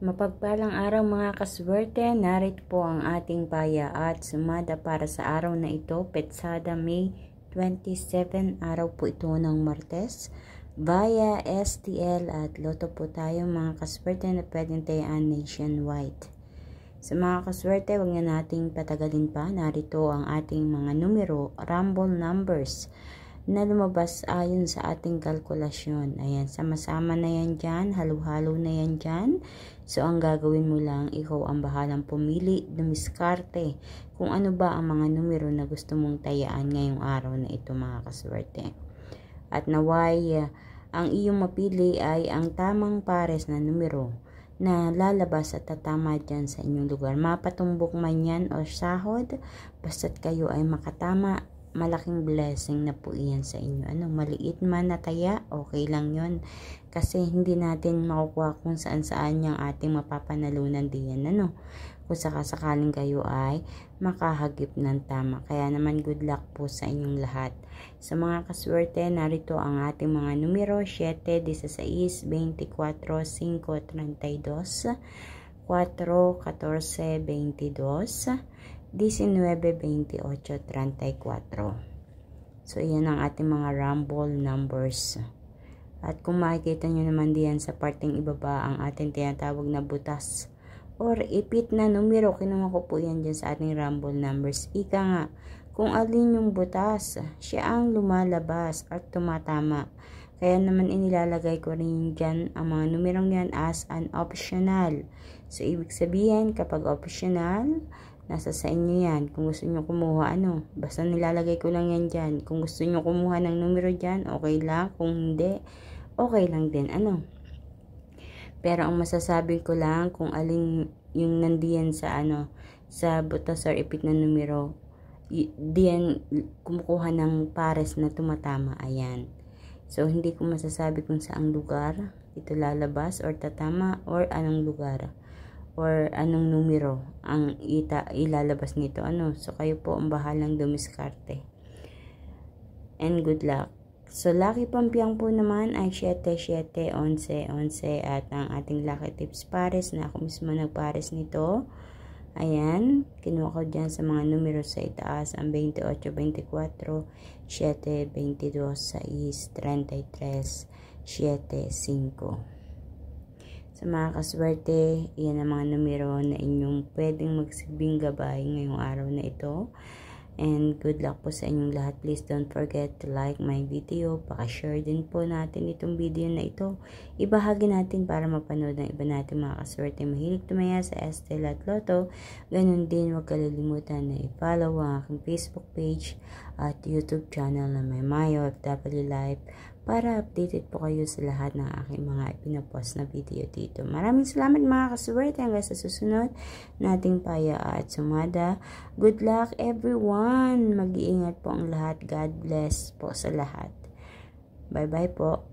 Mapagpalang araw mga kaswerte, narito po ang ating paya at sumada para sa araw na ito, Petsada May 27, araw po ito ng Martes. Via STL at Lotto po tayo mga kaswerte na pwedeng tayaan nationwide. Sa mga kaswerte, huwag na nating patagalin pa, narito ang ating mga numero, rumble numbers na lumabas ayon sa ating kalkulasyon. Ayan, sama-sama na yan dyan, halo-halo na yan dyan. So, ang gagawin mo lang, ikaw ang bahalang pumili, dumiskarte kung ano ba ang mga numero na gusto mong tayaan ngayong araw na ito mga kaswerte. At naway, ang iyong mapili ay ang tamang pares na numero na lalabas at tatama dyan sa inyong lugar. Mapatumbok man yan o sahod, basta't kayo ay makatama, malaking blessing na po iyan sa inyo. Maliit man na taya, okay lang yon. Kasi hindi natin makukuha kung saan-saan yung ating mapapanalunan diyan. Kung sakasakaling kayo ay makahagip ng tama. Kaya naman good luck po sa inyong lahat. Sa mga kaswerte, narito ang ating mga numero, 7, 16, 24, 5, 32, 4, 14, 22, 19, 28, 34. So, iyan ang ating mga rumble numbers. At kung makikita nyo naman diyan sa parteng ibaba ang ating tinatawag na butas or ipit na numero, kinuha ko po yan dyan sa ating rumble numbers. Ika nga, kung alin yung butas, siya ang lumalabas at tumatama. Kaya naman inilalagay ko rin dyan ang mga numerong yan as an optional. So, ibig sabihin, kapag optional, nasa sa inyo yan. Kung gusto nyo kumuha, basta nilalagay ko lang yan dyan. Kung gusto nyo kumuha ng numero dyan, okay lang. Kung hindi, okay lang din. Pero ang masasabi ko lang, kung alin yung nandiyan sa sa butas or ipit na numero, diyan kumukuha ng pares na tumatama. Ayan. So, hindi ko masasabi kung saang lugar ito lalabas or tatama or anong lugar or anong numero ang ilalabas nito. So, kayo po ang bahalang dumiskarte. And good luck. So, lucky pampiyang po naman ay 7, 7, 11, 11 at ang ating lucky tips pares na ako mismo nagpares nito. Ayan, kinuha ko dyan sa mga numero sa itaas ang 28, 24, 7, 22, 6, 33, 7, 5. Sa mga kaswerte, yan ang mga numero na inyong pwedeng magsilbing gabay ngayong araw na ito. And good luck po sa inyong lahat. Please don't forget to like my video. Pakashare din po natin itong video na ito. Ibahagi natin para mapanood ng iba natin mga kaswerte. Mahilig tumaya sa STL at Lotto. Ganun din, huwag kalilimutan na i-follow ang aking Facebook page at YouTube channel na may Mayo FW Life para updated po kayo sa lahat ng aking mga ipinapost na video dito. Maraming salamat mga kaswerte hanggang sa susunod nating paya at sumada. Good luck everyone! Mag-iingat po ang lahat. God bless po sa lahat. Bye-bye po.